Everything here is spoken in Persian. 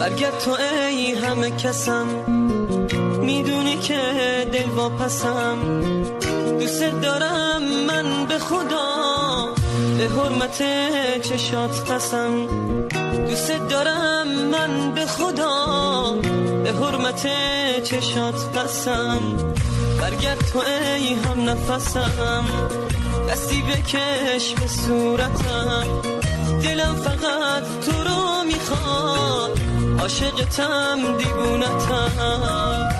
برگرد تو ای همه کسم، میدونی که دل واپسم. دوست دارم من به خدا، به حرمت چشات قسم. دوست دارم من به خدا، به حرمت چشات قسم. برگرد تو ای هم نفسم، دستی بکش به صورتم. دلم فقط تو رو میخواد، عاشقتم دیوونتم.